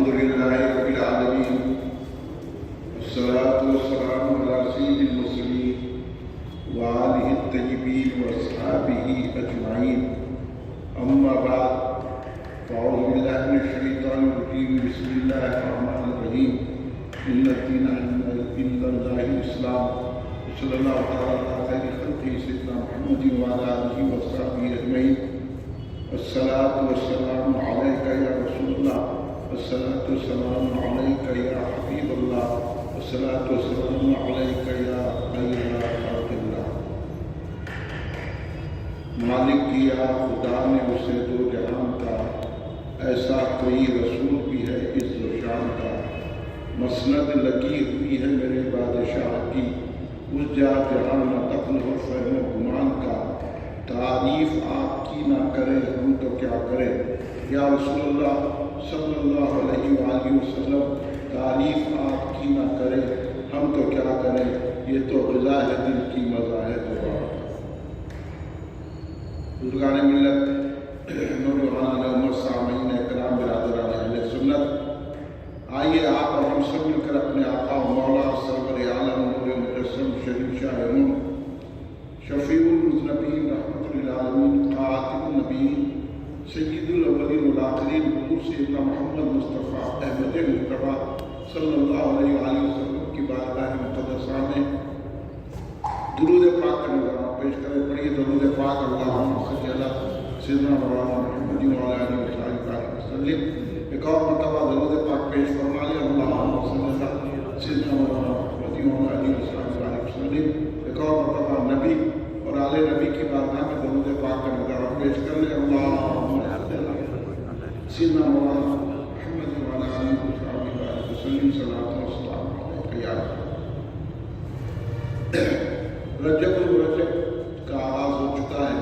الحمد لله رب العالمين والصلاة والسلام على سيد المرسلين وآله الطيبين وأصحابه أجمعين أما بعد فأعوذ بالله من الشيطان الرجيم بسم الله الرحمن الرحيم إن الدين عند الله الإسلام صلى الله تعالى على خير خلقه سيدنا محمد وعلى آله وصحبه أجمعين الصلاة والسلام عليك يا رسول الله الصلاة والسلام عليك يا حبيب الله الصلاة والسلام عليك يا خير خلق الله. مالک کیا خدا نے اسے دو جہان کا، ایسا کوئی رسول بھی ہے اس شان کا. مسند لگی ہوئی ہے میرے بادشاہ کی، اس جا جہاں نہ قتل و فہم و گمان کا. تعریف آپ کی نہ کرے ہم تو کیا کریں یا رسول اللہ صلی اللہ علیہ وآلہ وسلم. تعریف آپ کی نہ کرے ہم تو کیا کریں، یہ تو غذا ہے دل کی مزہ ہے دوبارہ. بزرگان ملت، نوجوان عمر، سامعین کرام، برادران اہل سنت، آئیے آپ اور ہم سب مل کر اپنے آقا و مولا سرور عالم نور مجسم شریف شاہ نور شفیع المذنبین رحمۃ للعالمین خاتم النبیین سید الاولین والآخرین حضور سیدنا محمد مصطفیٰ احمد مجتبیٰ صلی اللہ علیہ وآلہ وسلم کی بارگاہ مقدسہ میں درود پاک کا نظارہ پیش کریں. پڑھیے درود پاک. اللہم صلی علی سیدنا مولانا محمد وعلی آلہ وصحبہ وسلم. ایک اور مرتبہ درود پاک پیش فرما لیں. اللہم صلی علی سیدنا مولانا محمد وعلی آلہ وصحبہ وسلم. ایک اور مرتبہ نبی اور آل نبی کی بارگاہ میں درود پاک کا نظارہ پیش کر لیں. اللہم صلی علی سیدنا مولانا محمد وعلی آلہ وصحبہ وسلم. صلاۃ و سلام علیک یا رجب الرجب کا آغاز ہو چکا ہے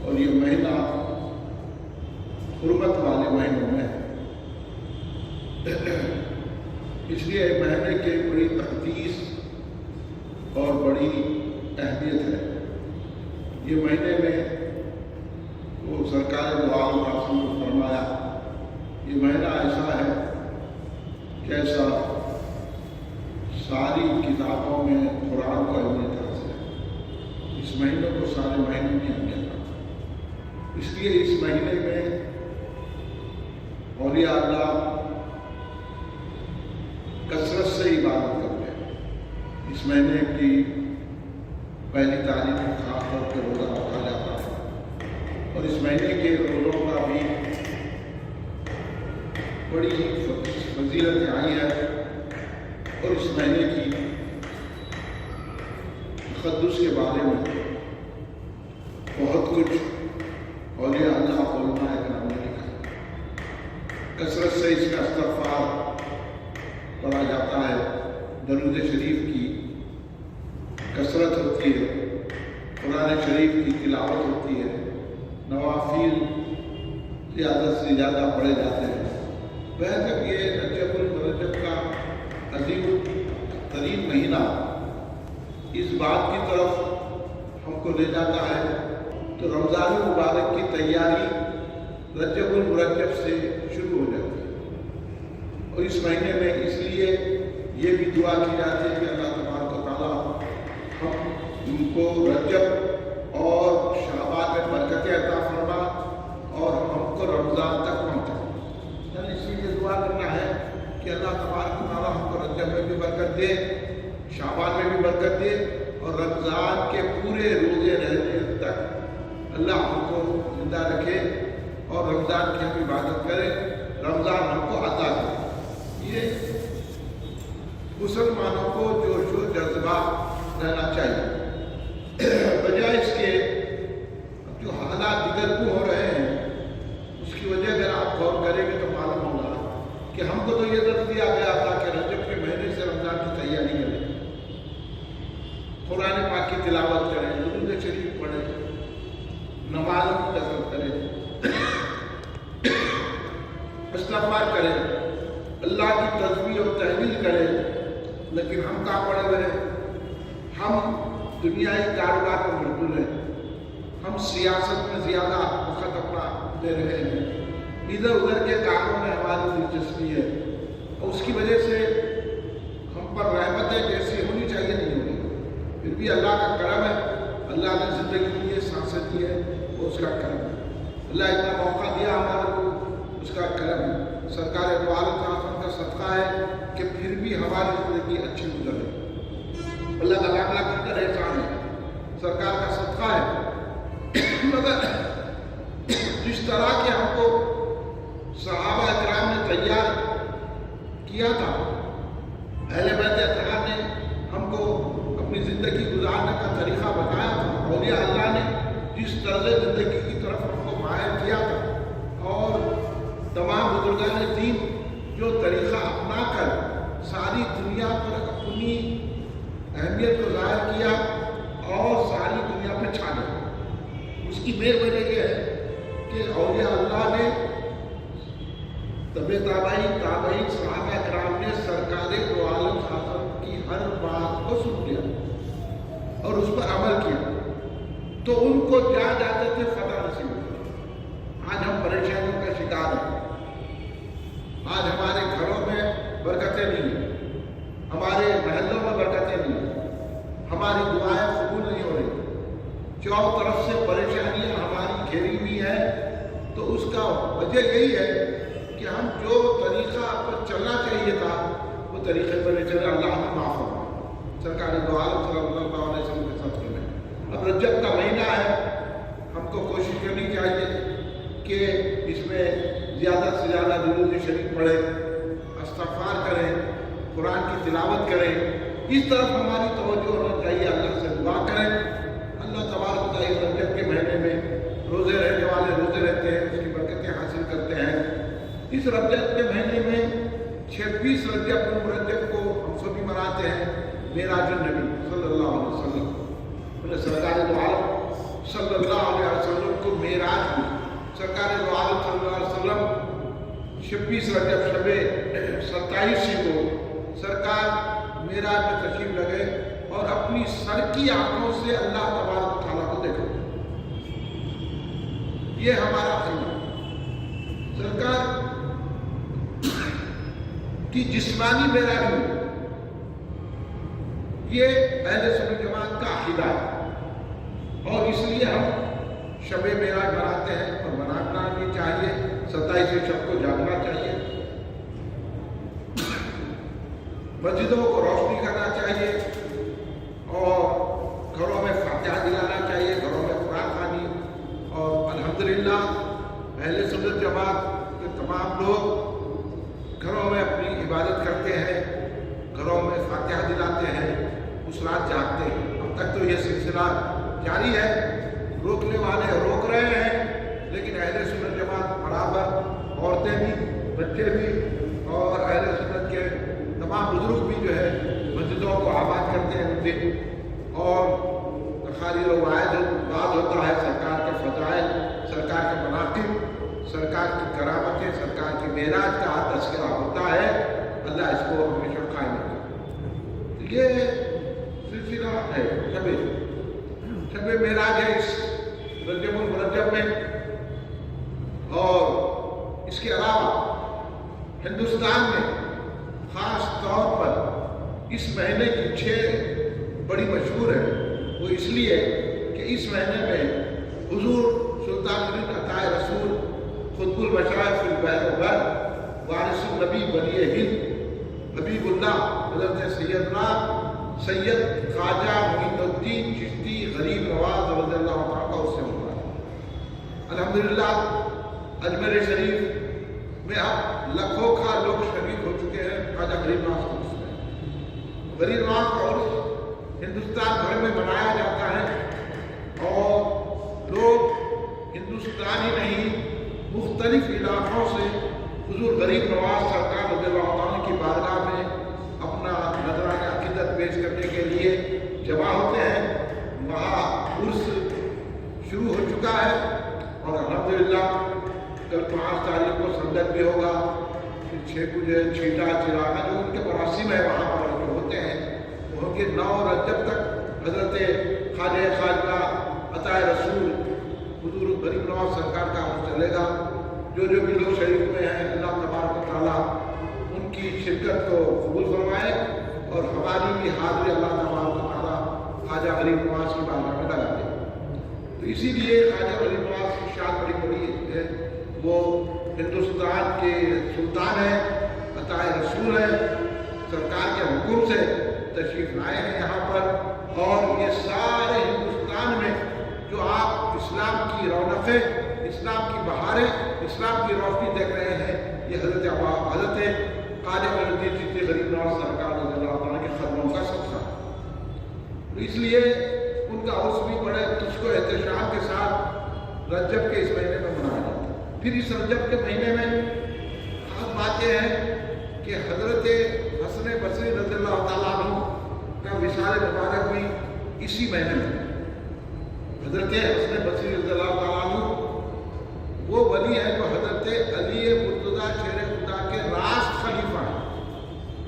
اور یہ مہینہ حرمت والے مہینوں میں ہے. اس لیے مہینے کی بڑی تقدیس اور بڑی اہمیت ہے. یہ مہینے میں وہ سرکار دو عالم نے فرمایا یہ مہینہ ایسا ہے جیسا ساری کتابوں میں قرآن کو اہمیت حاصل ہے. اس مہینے کو سارے مہینے میں اہمیت ہے. اس لیے اس مہینے میں اولیاء اللہ کثرت سے عبادت کرتے ہیں. اس مہینے کی پہلی تاریخ میں خاص طور پہ روزہ رکھا جاتا ہے اور اس مہینے کے روزوں کا بھی بڑی فضیلت آئی ہے اور اس مہینے کی تقدس کے بارے میں بہت کچھ اولیاء اللہ علماء کرام نے لکھا. کثرت سے اس کا استغفار پڑھا جاتا ہے، درود شریف کی کثرت ہوتی ہے، قرآن شریف کی تلاوت ہوتی ہے، نوافل زیادہ سے زیادہ پڑھے جاتے ہیں. بہرکہ یہ رجب الرجب کا عظیم ترین مہینہ اس بات کی طرف ہم کو لے جاتا ہے تو رمضان المبارک کی تیاری رجب المرجب سے شروع ہو جاتی ہے. اور اس مہینے میں اس لیے یہ بھی دعا کی جاتی ہے کہ اللہ تبارک و تعالیٰ ہم کو رجب اور شعبان میں برکتیں عطا فرما اور ہم کو رمضان تک پہنچا. یعنی اس لیے دعا کرنا ہے کہ اللہ تبارک و تعالیٰ ہم کو رجب میں بھی برکت دے، شعبان میں بھی برکت دے اور رمضان کے پورے روزے رہنے تک اللہ ہم کو زندہ رکھے اور رمضان کی ہم عبادت کریں، رمضان ہم کو عطا کرے. یہ مسلمانوں کو جوش و جذبہ رہنا چاہیے. بجائے اس کے جو حالات دیگر کو ہو رہے ہیں اس کی وجہ اگر آپ غور کریں گے تو معلوم ہوگا کہ ہم کو تو یہ درد دیا گیا تھا کہ رجب کے مہینے سے رمضان کی تیاری کریں، قرآن پاک کی تلاوت کریں، درود شریف پڑھیں، نماز کی کثرت کریں، استغفار کریں، اللہ کی تسبیح اور تحلیل کریں. لیکن ہم کہاں پڑے ہوئے ہیں؟ ہم دنیائی کاروبار پر مشغول ہیں، ہم سیاست میں زیادہ وقت اپنا دے رہے ہیں، ادھر ادھر کے کاموں میں ہماری دلچسپی ہے اور اس کی وجہ سے ہم پر رحمتیں جیسی ہونی چاہیے نہیں ہوگی. پھر بھی اللہ کا کرم ہے, اللہ نے زندگی دی ہے, سانسیں دی ہے, وہ اس کا کرم ہے. اللہ اتنا موقع دیا ہمارے کو, اس کا کرم ہے. سرکار دو عالم کا صدقہ ہے کہ پھر بھی ہماری زندگی اچھی گزر رہی. اللہ کا لاکھ لاکھ کا احسان ہے, سرکار کا صدقہ ہے. مگر جس طرح کے ہم کو صحابہ کرام نے تیار کیا تھا, اہل بیت اطہار نے ہم کو اپنی زندگی گزارنے کا طریقہ بتایا تھا, اولیاء اللہ نے جس طرز زندگی کی طرف ہم کو مائل کیا تھا, اور تمام بزرگان دین جو طریقہ اپنا کر ساری دنیا پر اپنی اہمیت کو ظاہر کیا اور ساری دنیا پہ چھا گیا. اس کی مین وجہ یہ ہے کہ اولیاء اللہ نے تابعین صحابہ کرام نے سرکار دو عالم کی ہر بات کو سن لیا اور اس پر عمل کیا, تو ان کو جا جاتے تھے فتح نصیب ہوئی. آج ہم پریشانیوں کا شکار ہیں, آج ہمارے گھروں میں برکتیں نہیں ہیں, ہمارے محلوں میں برکتیں نہیں ہیں, ہماری دعائیں قبول نہیں ہو رہی, چاروں طرف سے پریشانیاں ہماری گھیری ہوئی ہیں. تو اس کا وجہ یہی ہے کہ ہم جو طریقہ پر چلنا چاہیے تھا وہ طریقے پر نہیں چلے. اللہ ہمیں معاف ہو. سرکار دو عالم صلی اللہ علیہ وسلم کے ساتھ کریں. اب رجب کا مہینہ ہے, ہم کو کوشش کرنی چاہیے کہ اس میں زیادہ سے زیادہ درود شریف پڑھیں, استغفار کریں, قرآن کی تلاوت کریں. اس طرف ہماری توجہ ہونا چاہیے. اللہ سے دعا کریں. اللہ تبارک و تعالیٰ رجب کے مہینے میں روزے رہنے والے روزے رہتے ہیں, اس کی برکتیں حاصل کرتے ہیں. اس رجب کے مہینے میں 26 رجب مرجب کو ہم سبھی مناتے ہیں معراج النبی صلی اللہ علیہ وسلم. سرکار دو عالم صلی اللہ علیہ وسلم کو معراج ہوئی. سرکار دو عالم صلی اللہ علیہ وسلم 26 رجب شب 27 کو سرکار معراج میں تشریف لگے اور اپنی سر کی آنکھوں سے اللہ تبارک و تعالیٰ کو دیکھا. یہ ہمارا خیال. سرکار کی جسمانی معراج ہوئی, یہ اہل سنت جماعت کا عقیدہ ہے, اور اس لیے ہم شب معراج مناتے ہیں اور منانا بھی چاہیے. 27 شب کو جاگنا چاہیے, مسجدوں کو روشنی کرنا چاہیے, اور گھروں میں فاتحہ دلانا چاہیے, گھروں میں قرآن خوانی. اور الحمدللہ اہل سنت جماعت کے تمام لوگ گھروں میں اپنی عبادت کرتے ہیں, گھروں میں فاتحہ دلاتے ہیں, اس رات جاگتے ہیں. اب تک تو یہ سلسلہ جاری ہے, روکنے والے روک رہے ہیں, لیکن اہل سنت جماعت برابر عورتیں بھی, بچے بھی اور اہل سنت کے تمام بزرگ بھی جو ہے مسجدوں کو آباد کرتے ہیں دن. اور خالی روایت بات ہوتا ہے سرکار کے فضائل, سرکار کے مناقب, سرکار کی کرامتیں, سرکار کی معراج کا تذکرہ ہوتا ہے. اللہ اس کو ہمیشہ قائم رکھے. یہ سلسلہ ہے شب معراج ہے اس رجب المرجب میں. اور اس کے علاوہ ہندوستان میں خاص طور پر اس مہینے کی 6 بڑی مشہور ہے. وہ اس لیے کہ اس مہینے میں حضور سلطان عطائے رسول قطب المشائخ فی البحر والبر وارث النبی ولی ہند حبیب اللہ حضرت سید خواجہ معین الدین چشتی غریب نواز رضی اللہ عنہ اس سے ہوا ہے. الحمدللہ اجمیر شریف میں اب لاکھوں کا لوگ شریک ہو چکے ہیں. خواجہ غریب نواز کا عرس میں غریب نواز کا عرس ہندوستان بھر میں منایا جاتا ہے, اور لوگ ہندوستان ہی نہیں مختلف علاقوں سے حضور غریب نواز سرکار رضی اللہ عنہ کی بارگاہ میں اپنا نذرانہ عقیدت پیش کرنے کے لیے جمع ہوتے ہیں. وہاں عرس شروع ہو چکا ہے, اور الحمدللہ کل 5 تاریخ کو سنگت بھی ہوگا. پھر 6 کو جو ہے چھیٹا چراغا جو ان کے مراسم ہے وہاں پر جو ہوتے ہیں وہ ہوں گے 9 رجب تک. حضرت خواجہ عطائے رسول حضور غریب نواز سرکار کا عرس چلے گا. जो भी लोग शरीक में हैं, अल्लाह तबारक व तआला उनकी शिरकत को कबूल फरमाए और हमारी भी हाज़िरी अल्लाह तबारक व तआला ख्वाजा गरीब नवाज की बारगाह में लगा दे। तो इसीलिए ख्वाजा गरीब नवाज की शान बड़ी बड़ी है, वो हिंदुस्तान के सुल्तान है, अताए रसूल है, सरकार के हुक्म से तशरीफ लाए हैं यहाँ पर। और ये सारे हिंदुस्तान में जो आप इस्लाम की रौनकें, इस्लाम की बहारें, इस्लाम की रोशनी देख रहे हैं, ये हज़रत ख्वाजा मुइनुद्दीन चिश्ती गरीब नवाज सरकार रज़ियल्लाहु ताला के क़दमों का सदका। तो इसलिए उनका उर्स भी बड़े तुझको एहतशाम के साथ रजब के इस महीने में मनाया जाता है। फिर इस रजब के महीने में खास बात यह है कि हज़रत हसन बसरी रज़ियल्लाहु ताला अन्हु का विसाल मुबारक हुई इसी महीने में। हज़रत हसन बसरी रज़ियल्लाहु ताला अन्हु वो वली है जो हज़रत अली मुर्तज़ा शेर खुदा के रास्त खलीफा हैं।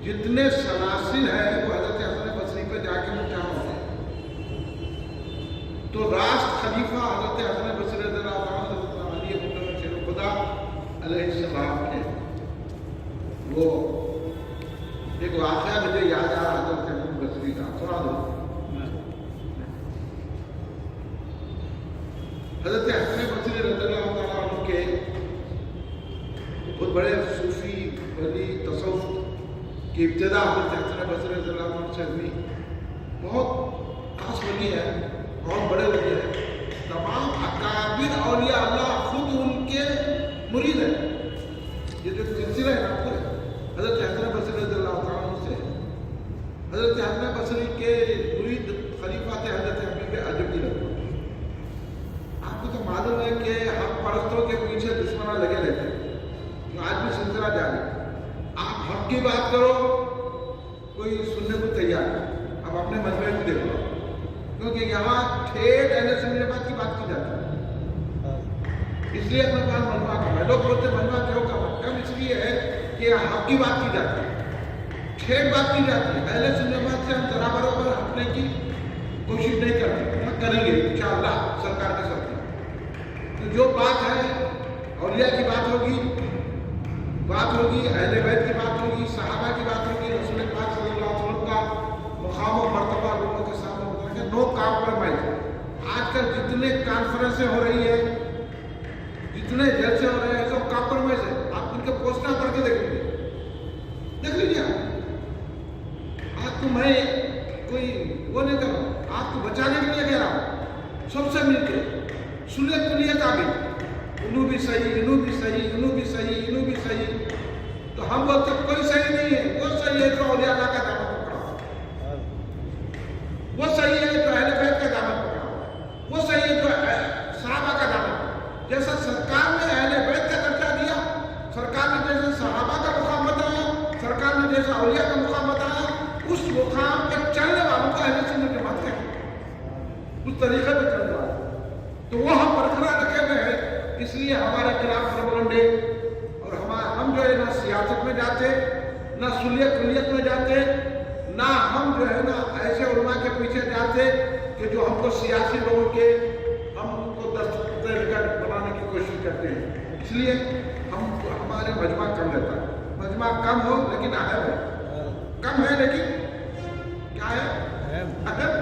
जितने सलासिल हैं वो हज़रत हसन बसरी पे जाके मुँह होते हैं। तो रास्त खलीफा हज़रत हसन बसरी रज़ियल्लाहु ताला अली मुर्तज़ा शेर खुदा अलैहिस्सलाम के। वो एक वाक़या मुझे याद आ रहा हज़रत हसन बसरी का, सुना दो। हज़रत हसन बसरी रज़ियल्लाहु ताला अन्हु के बहुत बड़े सूफी वली तसव्वुफ की इब्तिदा हज़रत हसन बसरी रज़ियल्लाहु अन्हु से हुई। बहुत खास वली है, बहुत बड़े वली है। तमाम अकाबिर औलिया अल्लाह खुद उनके मुरीद है। ये जो सिलसिला है ना पूरे हज़रत हसन बसरी रज़ियल्लाहु ताला अन्हु से। हज़रत हसन बसरी के मुरीद खलीफा थे हज़रत हबीब अजमी रज़ियल्लाहु। आपको तो मालूम है कि हक परस्तों के पीछे दुश्मना लगे रहते हैं, जो आज भी सिलसिला जारी। आप हक की बात करो, कोई सुनने को तैयार है। अब अपने मजमे को देखो, क्योंकि यहाँ ठेठ अहले सुन्नत की बात की जाती है, इसलिए अपने पास मजमा कम है। लोग बोलते मजमा क्यों कम? इसलिए है कि हक की बात की जाती है, ठेठ बात की जाती है। अहले सुन्नत से हम जरा बराबर हटने की कोशिश नहीं करते, हम करेंगे इंशाअल्लाह सरकार के साथ। तो जो बात है औलिया की बात होगी, अहले बैत की बात होगी, सहाबा की बात होगी, रसूल पाक सल्लल्लाहु अलैहि वसल्लम का मुकाम और मर्तबा लोगों के सामने होता है। No compromise. आजकल जितने कॉन्फ्रेंसें हो रही है, जितने जलसे हो रहे हैं, सब कॉम्प्रोमाइज है। आप उनके पोस्टर पढ़ के देख लीजिए। आपको मैं कोई वो नहीं कर रहा, आपको बचाने के लिए कह रहा हूँ। सबसे मिलकर सुनियत कुलियत आगे, इनू भी सही, इनू भी सही, इनू भी सही, इनू भी सही। तो हम बोलते कोई सही नहीं है। वो सही है जो औलिया अल्लाह का दामन पकड़ा हुआ है, वो सही है जो अहले बैत का दामन पकड़ा हुआ है, वो सही है जो सहाबा का दामन। जैसा सरकार ने अहले बैत का दर्जा दिया, सरकार ने जैसे सहाबा का मुकाम बताया, सरकार ने जैसा औलिया का मुकाम बताया, उस मुकाम पर चलने वालों को अहले सुन्नत जमात कहते, उस तरीके पर चलने वाले। तो वो हम बरकरार रखे हुए हैं। इसलिए हमारे खिलाफ प्रबंधे और हम जो है ना सियासत में जाते, ना सुलियत कुलियत में जाते, ना हम जो है ना ऐसे उलमा के पीछे जाते कि जो हमको सियासी लोगों के हम उनको दस्तखत बनाने की कोशिश करते हैं। इसलिए हमारे मजमा कम रहता है। मजमा कम हो लेकिन अहम है, कम है लेकिन क्या है अहम।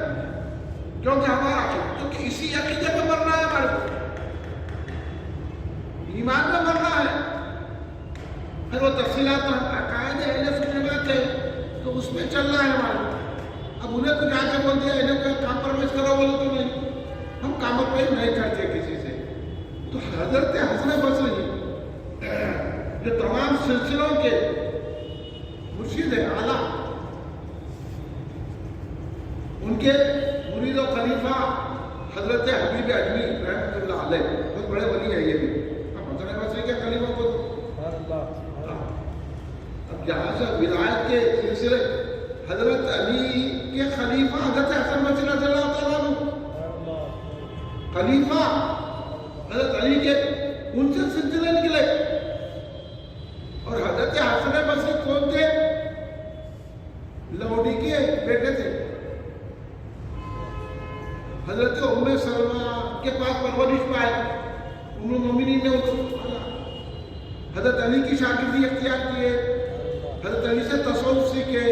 क्योंकि क्योंकि इसी अकीदे पर मरना है, हमारे को ईमान में मरना है। फिर वो तफसीलात कायदे अहले सुन्नत है तो उसमें चलना है हमारे। अब उन्हें तो जाके बोल दिया इन्हें कोई कॉम्प्रोमाइज करो, बोलो तो नहीं, हम कॉम्प्रोमाइज नहीं करते किसी से। तो हजरत हसन बसरी जो तमाम सिलसिलों के मुर्शिद है, आला, उनके मुरीद और खलीफा हजरत हबीब अजमी रहमतुल्लाह अलैह बहुत बड़े वली है। ये भी हसन बसरी के खलीफा को अब यहाँ से विलायत के सिलसिले हजरत अली के खलीफा हजरत हसन बसरी रज़ियल्लाहु ताला अन्हु, खलीफा हजरत अली के, उनसे सिलसिले निकले। और हजरत हसन बसरी कौन थे? लौडी के बेटे थे। हजरत उम्मे सलमा के पास परवरिश पाए, उन्होंने मोमिनीन ने उसको حضرت علی کی شاگردی اختیار کیے، حضرت علی سے تصوف سیکھے،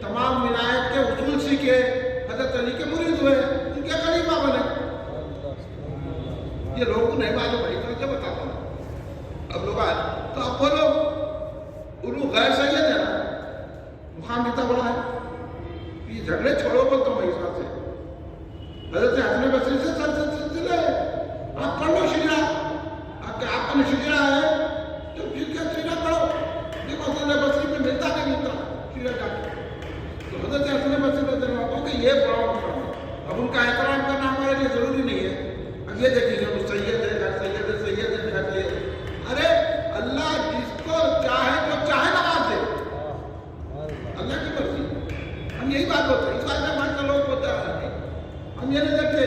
تمام ولایت کے اصول سیکھے، حضرت علی کے مرید ہوئے، ان کے خلیفہ بنے۔ یہ لوگوں کو نہیں معلوم ہے، اتنا بتاتا ہوں۔ اب لوگ آئے تو اب وہ لوگ علو غیر سید ہے نا، مقام اتنا بڑا ہے، یہ جھگڑے چھوڑو بولتا ہوں اس بات سے۔ حضرت حسن بصری سے سلسلہ ہے، آپ پڑھ لو شجرا، آپ کا شجرا ہے تو پھر کیا شجرا پڑھو، دیکھو حسن بصری میں ملتا نہیں ملتا شجرا جا کے۔ تو حضرت حسن بصری رضی اللہ عنہ کہ یہ بڑا مقام ہے، اب ان کا احترام کرنا ہمارے لیے ضروری نہیں ہے۔ اب یہ دیکھیں گے وہ سید ہے، غیر سید ہے، سید ہے، غیر سید ہے۔ ارے اللہ جس کو چاہے جو چاہے نواز دے، اللہ کی مرضی۔ ہم یہی بات ہوتے ہیں، اس بات میں مانتا لوگ ہوتا ہے، ہم یہ نہیں دیکھتے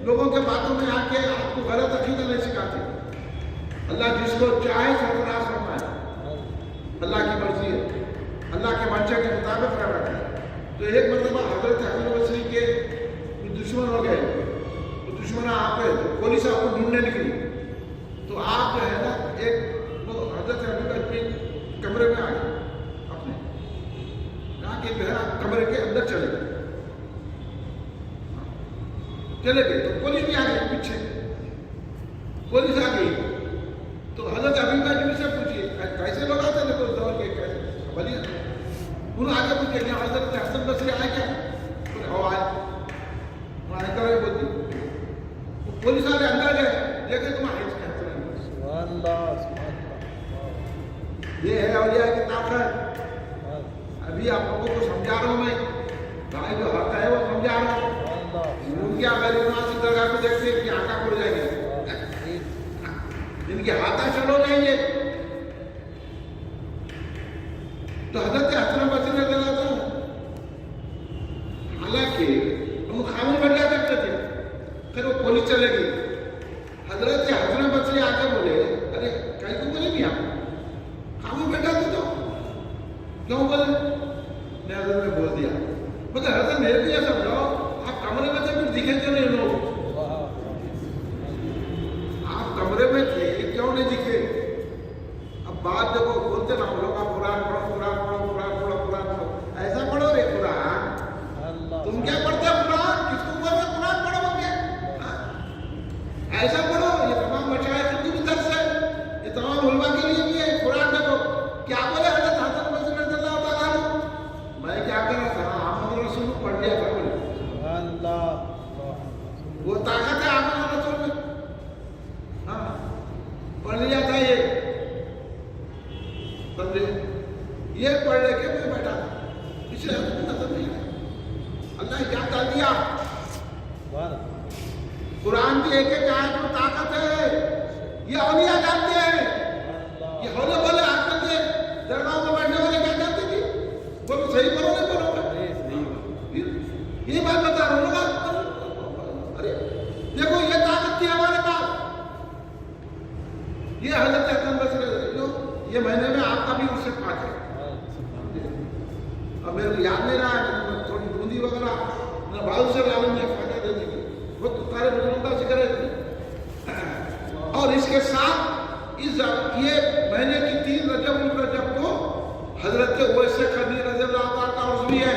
لوگوں کے باتوں میں آ کے آپ کو غلط عقیدہ نہیں سکھاتے۔ اللہ جس کو چاہے سرفراز فرمائے، اللہ کی مرضی ہے، اللہ کے منشا کے مطابق رہنا ہے۔ تو ایک مرتبہ حضرت حسن بصری کے دشمن ہو گئے، تو دشمن آپ پہ پولیس آپ کو ڈھونڈنے نکلی، تو آپ جو ہے نا ایک وہ حضرت حسن بصری کمرے میں آ گئے، اپنے یہاں کے جو ہے کمرے کے اندر چلے گئے، تو پولیس بھی آ گئی پیچھے، پولیس آ گئی تو حضرت حبیب جی سے پوچھیے کیسے لوگ آتے تھے اس دور کے، کیسے بھلی انہوں آ کے پوچھے کہ حضرت حسن بصری آئے کیا؟ آئے وہاں کرے بولتی، پولیس والے اندر گئے لیکن تم آئے یہ ہے اولیاء کی طاقت۔ ابھی آپ لوگوں کو سمجھا رہا ہوں میں، بھائی جو حق ہے وہ سمجھا رہا ہوں۔ ان کی اگر ایمان سے درگاہ کو دیکھتے ہیں کہ آنکھا پڑ جائیں گے، ان کے ہاتھا چلو نہیں گے۔ تو حضرت حسن بصری رضی اللہ عنہ حالانکہ ہم خاموش بن جا سکتے تھے، پھر وہ پولیس چلے گئی، حضرت حسن بصری آ کے بولے ارے کہیں کو بولے نہیں آپ خاموش بیٹھا تھے تو کیوں بولے؟ میں حضرت نے بول دیا، مگر حضرت میرے بھی یہ سمجھاؤ آپ کمرے میں تھے پھر دکھے کیوں نہیں لوگ؟ آپ کمرے میں تھے کیوں نہیں دکھے؟ اب بات دیکھو بولتے نا لوگ آپ قرآن پڑھو، قرآن پڑھو، قرآن پڑھو، قرآن پڑھو، ایسا پڑھو رے قرآن، تم کیا پڑھتے ہو قرآن؟ کس کو بولتے قرآن پڑھو گے؟ ایسا پڑھو، یہ تمام مشاہد کی بھی درس ہے، یہ تمام علماء کے لیے بھی ہے۔ قرآن دیکھو کیا بولے حضرت حسن بصری رضی اللہ تعالیٰ عنہ، میں کیا کر رہا تھا محمد رسول کو پڑھ لیا تھا، وہ طاقت ہے محمد رسول میں، ہاں پڑھ لیا تھا، یہ پڑھ لے کے میں بیٹھا تھا، اس لیے ہمیں نظر نہیں آیا۔ اللہ کیا کر دیا، قرآن کی ایک ایک آیت میں طاقت ہے، یہ اولیاء جانتے ہیں، یہ ہولے بولے آ کر کے درگاہوں میں بیٹھنے والے کیا جانتے تھے، بولو صحیح کرو نہیں کرو گے، یہ بات بتا رہا ہوں۔ ارے دیکھو یہ طاقت تھی ہمارے پاس، یہ حضرت حسن بصری یہ مہینے میں آپ کا بھی اس سے پاک ہے۔ اب میرے کو یاد نہیں رہا ہے، تھوڑی بوندی وغیرہ میں بازو سے عالم نے فائدہ دے دی، وہ تو سارے بزرگوں کا ذکر ہے۔ اور اس کے ساتھ یہ مہینے کی 3 رجب کو حضرت اویس قرنی رضی اللہ تعالیٰ کا عرض بھی ہے۔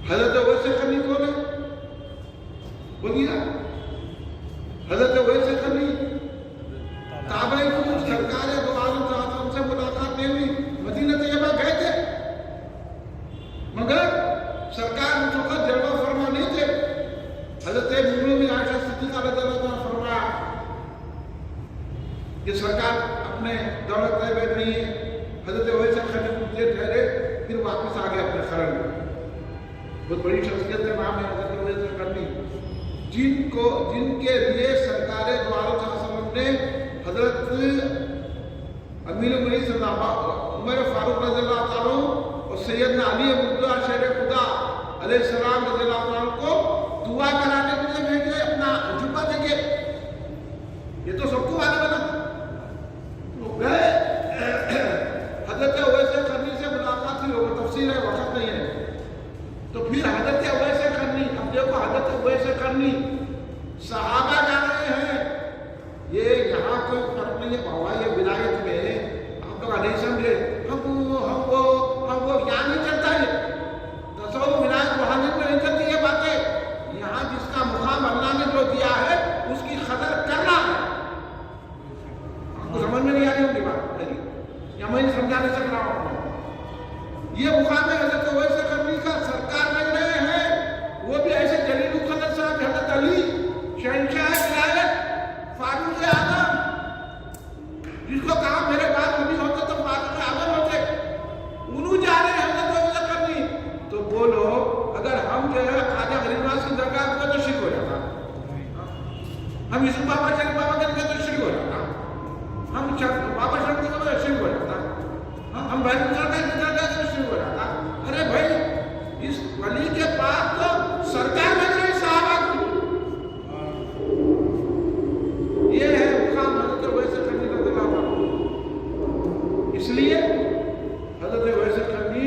حضرت اویس قرنی کون ہے بولیے؟ حضرت اویس قرنی تابعین کو سرکار دو عالم صلی اللہ علیہ وسلم سے ملاقات نہیں ہوئی، مدینہ طیبہ گئے تھے مگر سرکار ان کا جلوہ فرما نہیں تھے۔ حضرت مومن عائشہ صدیقہ رضی اللہ عنہا فرمایا کہ سرکار اپنے دولت میں بیٹھ رہی ہے، حضرت اویس قرنی کچھ دیر ٹھہرے پھر واپس آ گئے اپنے خرم میں۔ بہت بڑی شخصیت ہے نام ہے حضرت اویس قرنی، جن کے لیے سرکار دو عالم صلی اللہ علیہ وسلم نے حضرت امیر المؤمنین صلی عمر فاروق رضی اللہ تعالیٰ اور سیدنا علی عبداللہ شیر خدا علیہ السلام رضی اللہ تعالیٰ کو دعا کرانے کے لیے بھیجے، اپنا جبہ دے کے، یہ تو سب کو معلوم ہے نا۔ تو گئے حضرت اویس قرنی سے ملاقات ہوئی، وہ تفصیل ہے وقت نہیں ہے۔ تو پھر حضرت اویس قرنی، اب دیکھو حضرت اویس قرنی صحابہ جا رہے ہیں، یہ या मैं समझाने से रहा हूँ। ये मुकाम हजरत वैसे करनी का सरकार लग रहे हैं, वो भी ऐसे जलील कदर साहब, हजरत अली शहंशाह विलायत फारूक आजम, जिसको कहा मेरे बाद नहीं होते तो फारूक आजम होते, उन्होंने जा रहे हैं हजरत वैसे करनी। तो बोलो अगर हम जो है ख्वाजा गरीबनाथ की दरगाह को तो शिरक हो जाता, हम यूसुफ बाबा शरीफ बाबा के तो शिरक हो जाता, हम बाबा शरीफ के तो शिरक हो जाता, हम भाई सरकार की दरगाह से शिरक हो जाता। अरे भाई इस वली के पास तो सरकार बन रही साहबा की, ये है मुकाम हजरत वैसे करनी रज़ियल्लाहु अन्हु। इसलिए हजरत वैसे करनी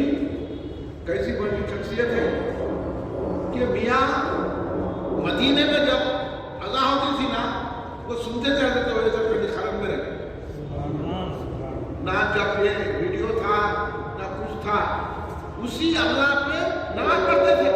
कैसी बड़ी शख्सियत है कि मियाँ मदीने में जब अज़ा होती थी ना, वो सुनते थे हजरत वैसे करनी खरम में रखे, ना जब ये वीडियो था ना कुछ था, उसी अल्लाह पे नमाज पढ़ते थे।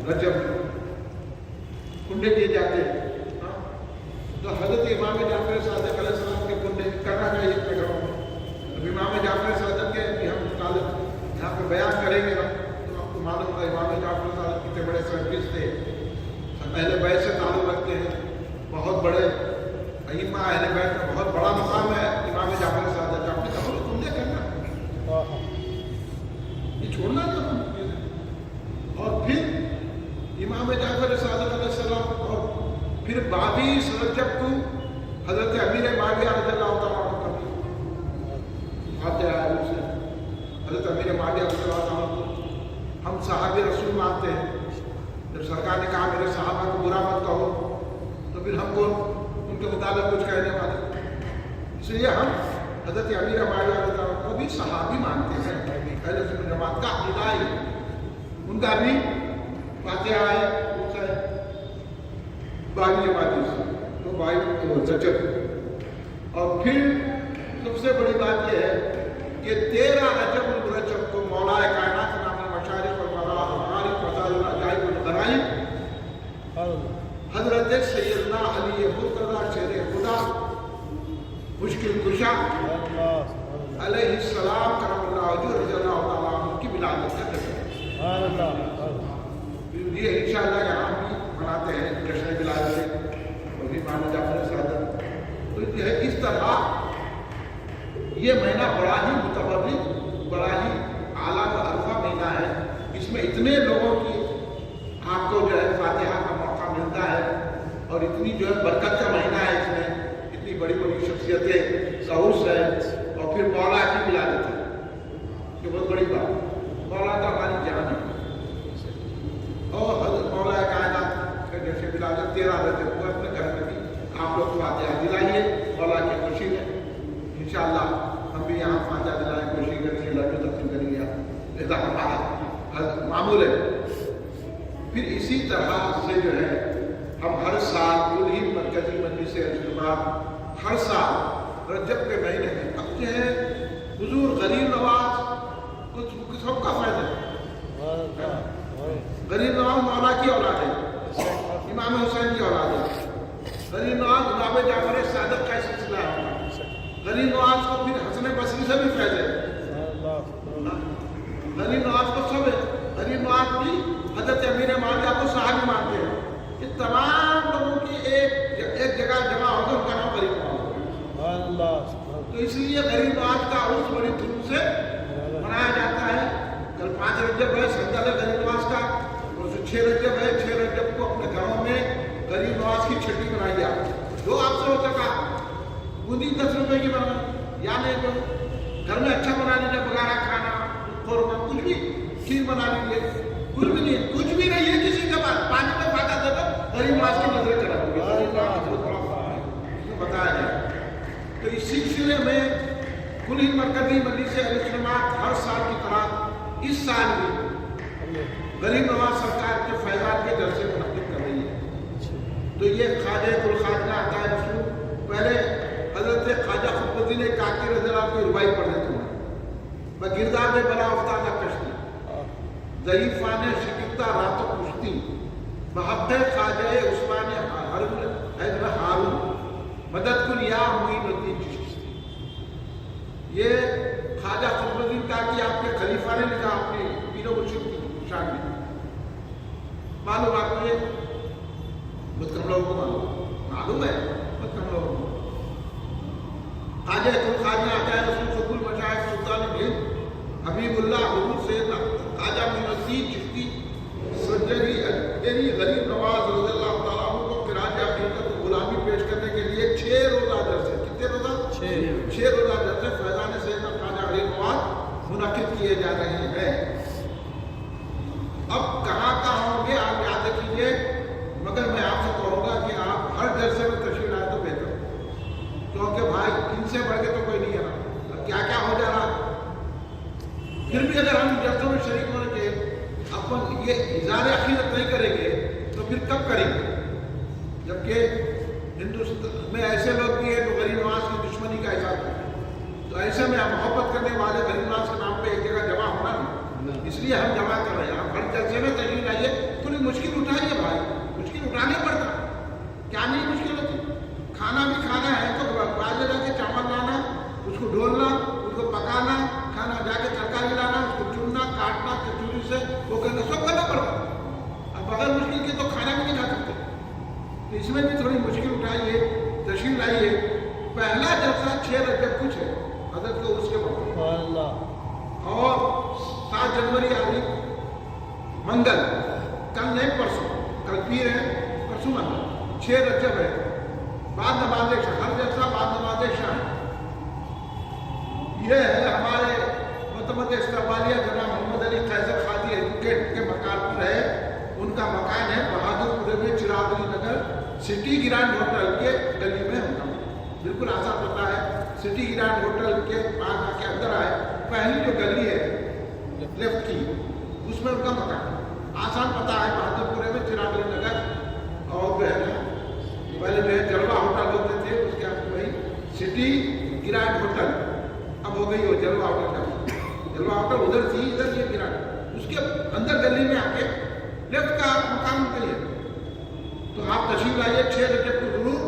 रजब कुंडे दिए जाते हैं, तो हजरत इमाम जाफर सादिक अलैहिस्सलाम के कुंडे करना चाहिए अपने घरों में। अब इमाम जाफर सादिक के भी हम यहाँ पे बयान करेंगे ना, तो आपको मालूम है इमाम जाफर सादिक कितने बड़े साइंटिस्ट थे, अहले बैत से ताल्लुक़ रखते हैं, बहुत बड़े अइम्मा अहले बैत में बहुत बड़ा मकाम है इमाम जाफर सादिक। आपने कहा कुंडे करना, ये छोड़ना तो। और फिर इमाम जाफर सादिक अलैहिस्सलाम और फिर 22 रजब को हजरत अमीर माविया रज़ियल्लाहु तआला अन्हु आते हैं उनसे, हजरत अमीर माविया रज़ियल्लाहु अन्हु हम सहाबी रसूल मानते हैं। जब सरकार ने कहा मेरे सहाबा को बुरा मत कहो, तो फिर हमको उनके मुताबिक कुछ कहने वाले, इसलिए हम हजरत अमीर माविया रज़ियल्लाहु अन्हु को भी सहाबी मानते हैं। पहले सुन्नत जमात का अक़ीदा है, उनका भी फातिहा है, उसका 22 जमाती तो 22 रजब। और फिर सबसे बड़ी बात यह है कि 13 रजब को मौला कायनात नाम मशारिक़ और मगारिब मसाइल अजाइब और गराइब हजरत सैयदना अली मुर्तज़ा शेर खुदा मुश्किल कुशा अलैहिस्सलाम करमल्लाहु वजहहु रज़ियल्लाहु तआला अन्हु की विलादत है। ये इंशाअल्लाह यहाँ भी मनाते हैं जश्न विलादत, वो भी माना जाफर सादिक। तो यह इस तरह ये महीना बड़ा ही मुतबर्रिक, बड़ा ही आला व अरफा महीना है। इसमें इतने लोगों की आपको जो है फातिहा का मौका मिलता है, और इतनी जो है बरकत का महीना है, इसमें इतनी बड़ी बड़ी शख्सियतें सऊस है, और फिर मौला की विलादत है, ये बहुत बड़ी बात। मौला तो हमारी जान है, और हजरत मौला कायनात का जैसे विलादत 13 रजब को अपने घर में भी आप लोग फातिहा दिलाइए मौला की खुशी में। इंशाअल्लाह हम भी यहाँ फातिहा दिलाएं, खुशी करेंगे, लड्डू तकसीम करेंगे, ऐसा हमारा मामूल है। फिर इसी तरह से जो है हम हर साल कुल ही मरकजी मजलिस इज्तिमा हर साल रजब के महीने में अब जो है हुजूर गरीब नवाज कुछ सबका फायदा है। गरीब नवाज मौला की औलाद है, इमाम हुसैन की औलाद है। गरीब नवाज इमाम जाफर सादिक का सिलसिला है। गरीब नवाज को फिर हसन बसरी से भी फैले, गरीब नवाज को सब है। गरीब नवाज भी हजरत अमीर माविया को सहाबी मानते हैं। ये तमाम लोगों की एक जगह जमा होकर उनका नाम गरीब नवाज। तो इसलिए गरीब नवाज का उर्स बड़ी धूम से मनाया जाता है। कल 5 रजब है, संदल है गरीब नवाज का, 6 रजब है। 6 रजब को अपने घरों में गरीब नवाज की छठी बनाई जाए। जो आपसे हो सका बूंदी 10 रुपए की बना, या नहीं तो घर में अच्छा बना लीजिए, बघारा खाना, खोरमा, कुछ भी खीर बना लीजिए, कुछ भी नहीं, कुछ भी नहीं है किसी के पास, पानी में फाटा दे दो, गरीब नवाज की नजरें करा दूंगी, बताया जाए। तो इस सिलसिले में कुल हिंद मरकजी मजलिस अल-इस्लामात हर साल की तरह इस साल भी गरीब नवाज सरकार के फैजान के जलसे मुनक्किद कर रही है। तो ये ख्वाजा कुल ख्वाजा आता है रसूल, पहले हजरत ख्वाजा खुतबुद्दीन काकी रज़ियल्लाहु अन्हु की रुबाई पढ़ देते हैं, बगिरदाद बला उफ्तादा कश्ती, ज़ईफ़ाने शिकता रात कुश्ती, महब्बे ख्वाजा उस्मान हैदर हारून, मदद कुल या मुईनुद्दीन चिश्ती। ये ख्वाजा खुतबुद्दीन काकी आपके खलीफा ने लिखा अपने पीरो मुर्शिद की शान में। मालूम आपको ये? बहुत कम लोगों को मालूम है, बहुत कम लोगों को। ख्वाजा कुल ख्वाजा आता है रसूल खुतबुल मशाइख सुल्तान हिंद हबीबुल्लाह हुजूर सैयदना ख्वाजा मुईनुद्दीन चिश्ती सज्जरी अजमेरी गरीब नवाज रज़ियल्लाहु तआला अन्हु को खिराज हकीकत गुलामी पेश करने के लिए 6 रोज़ा जलसे, कितने रोज़ा? 6 रोज़ा जलसे फैज़ान सैयदना ख्वाजा गरीब नवाज मुनक्किद किए जा रहे हैं। अब कहाँ होंगे आप याद कीजिए, मगर मैं आपसे कहूँगा कि आप हर जलसे में तशरीफ लाए तो बेहतर, क्योंकि भाई इनसे बढ़ के तो कोई नहीं है ना। क्या क्या हो जा रहा है, फिर भी अगर हम जलसों में शरीक होने के अपन ये इज़हार अक़ीदत नहीं करेंगे तो फिर कब करेंगे? जबकि हिंदुस्तान में ऐसे लोग भी हैं जो गरीब नवाज की दुश्मनी का इज़हार करते हैं। तो ऐसे में मोहब्बत करने वाले गरीब नवाज के नाम पे एक जगह जमा होना नहीं, इसलिए हम जमा कर रहे हैं। आप हर जलसे में तशरीफ लाइए, थोड़ी मुश्किल उठाइए भाई, मुश्किल उठानी पड़ता, क्या नहीं मुश्किल होती। खाना भी खाना है तो बाजे जाके चावल लाना, उसको ढोलना, उसको पकाना, खाना जाके तरकारी लाना, उसको चुनना, काटना, कचूरी से वो करना, सब करना पड़ता। अब बगैर मुश्किल के तो खाना भी नहीं खा सकते। तो इसमें भी थोड़ी मुश्किल उठाइए, तशरीफ लाइए। पहला जलसा 6 रजब कुछ है हजरत को उसके बाद, और 7 जनवरी आदि मंगल, कल नहीं परसों, कल पीर है, परसों मंगल, 6 रजब है, बाद नमाज़े शाह, हर जलसा बाद नमाज़े शाह। ये है हमारे मतमद इस्तेमालिया जनाब मोहम्मद अली कैसर खादी एजुकेट के मकान पर है। उनका मकान है बहादुरपुर में चिरागली नगर सिटी ग्रैंड होटल के गली में होता है, बिल्कुल आसान पता है। सिटी ग्रैंड होटल के पास आके अंदर आए, पहली जो गली है लेफ्ट की, उसमें उनका मकान है, आसान पता है, बहादुरपुर में चिरागली नगर। और जो है ना पहले जो है जलवा होटल होते थे, उसके बाद वही सिटी ग्रैंड होटल, अब हो गई वो जलवा होटल। जलवा होटल उधर थी, इधर ये गिरा, उसके अंदर गली में आके लेफ्ट का मकान के लिए। तो आप तशरीफ लाइए 6 रजब को जरूर,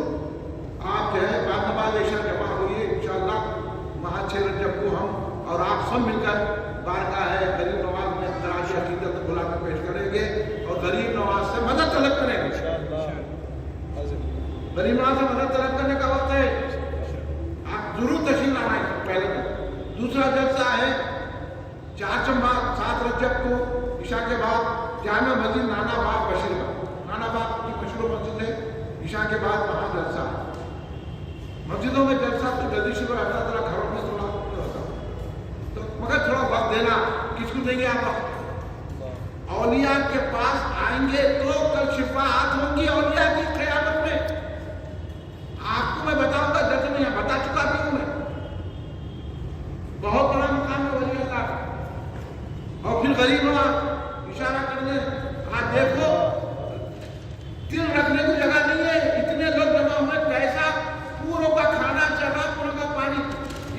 आप जो है बाद नमाज़ इशा जमा हुई इंशाअल्लाह वहाँ 6 रजब को हम और आप सब मिलकर बारगाह है गरीब नवाज में दराज अक़ीदत गुलामी पेश करेंगे और गरीब नवाज से मदद तलब करेंगे। गरीब नवाज से मदद तलब करने का वक्त है, आप जरूर तशरीफ लाना है। पहले दूसरा जलसा है 7 रजब को इशा के बाद जामा मस्जिद नाना बाग बशीरबाग, नाना बाग की मशहूर मस्जिद है, इशा के बाद वहाँ जलसा है। मस्जिदों में जलसा तो जल्दी शुरू रहता, थोड़ा घरों में थोड़ा होता, तो मगर थोड़ा वक्त देना। किसको देंगे आप? औलिया के पास आएंगे तो कल शिफाअत होगी औलिया की क़यामत में। आपको मैं बताऊंगा, जैसे मैं बता चुका भी हूँ, मैं बहुत बड़ा मुकाम है वली अल्लाह। और फिर गरीब इशारा करने, आप देखो तिल रखने की जगह नहीं है, इतने लोग जमा हुए, पैसा पूरों का खाना चला, पूरों का पानी,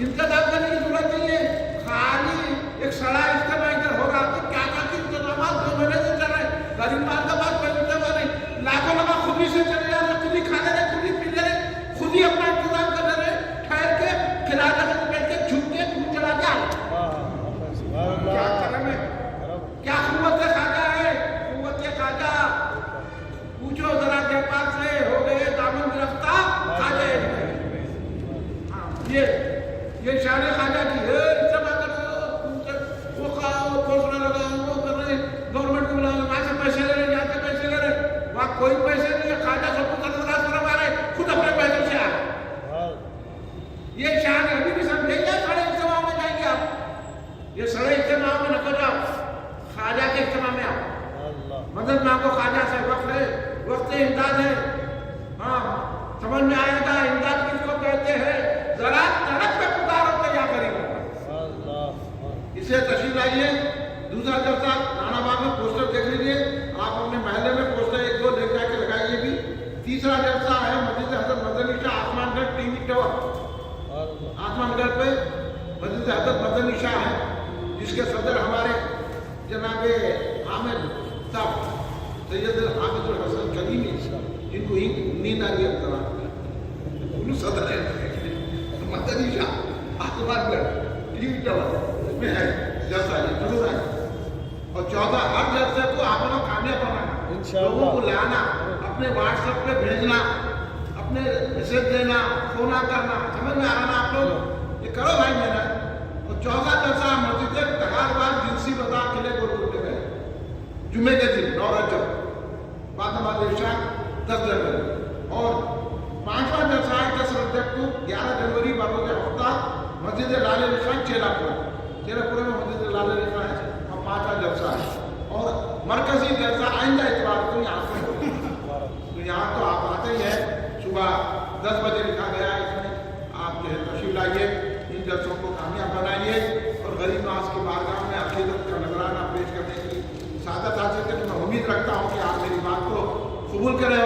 इंतजाम करने की जरूरत नहीं है। खाली एक सड़ा इस्तेमाल इधर होगा तो क्या क्या इंतजाम 2 महीने से चल रहे। गरीब का बात कोई इंतजाम नहीं, लाखों लोग खुद ही से चले जा रहे, खुद ही खाने रहे, खुद ही पी रहे, खुद ही अपना इंतजाम कर रहे, ठहर के खिलाने में बैठ के झुक के झूठ चला गया। क्या कर रहे हैं? क्या कुव्वत खाजा है, कुव्वत खाजा पूछो जरा के पास से, हो गए दामन गिरफ्तार खाजा। ये शान खाजा की है, जमा कर वो घोषणा लगा, वो कर रहे, गवर्नमेंट को बुला, वहां से पैसे ले जाते इससे तशरीफ लाइए। दूसरा जलसा राणा बाग में पोस्टर देख लीजिए, आप अपने महल्ले में पोस्टर एक दो लेकर जाके लगाइए भी। तीसरा जलसा है मस्जिद हजरत मदनी शाह आसमानगढ़ टीवी टावर, आसमानगढ़ पे मस्जिद हजरत मदनी शाह है, जिसके सदर हमारे जनाबे हामिद साहब सैयद हामिदुल हसन कलीमी, जिनको नींद आ रही है सदर है मदनी शाह आसमानगढ़ टीवी टावर में है जलसा, ये जरूर है। और 14 हर जलसे को आप लोग कामयाब बनाना, लोगों को लाना, अपने व्हाट्सएप पे भेजना, अपने मैसेज देना, फोन करना, समझ में आ रहा ना आप लोग, ये करो भाई मेरा। और 14 जलसा मस्जिद तहारबाग जिनसी बाजार किले गोलकुंडे में जुमे के दिन 9 रजब बाद 10 जनवरी। और 5वां जलसा है 10 रजब को 11 जनवरी बाबू के हफ्ता मस्जिद लाल निशान चेलापुरा में मस्जिद लाल निशान है, और 5वां जलसा है। और मरकजी जलसा आइंदा इतवार को यहाँ पे होगा, तो यहाँ तो आप आते ही हैं, सुबह 10 बजे लिखा गया है इसमें, आप जो है तशरीफ लाइए, इन जलसों को कामयाब बनाइए और गरीब नवाज की बारगाह में अकीदत का नजराना पेश करने की सादत हासिल करके मैं उम्मीद रखता हूँ कि आप मेरी बात को कबूल करें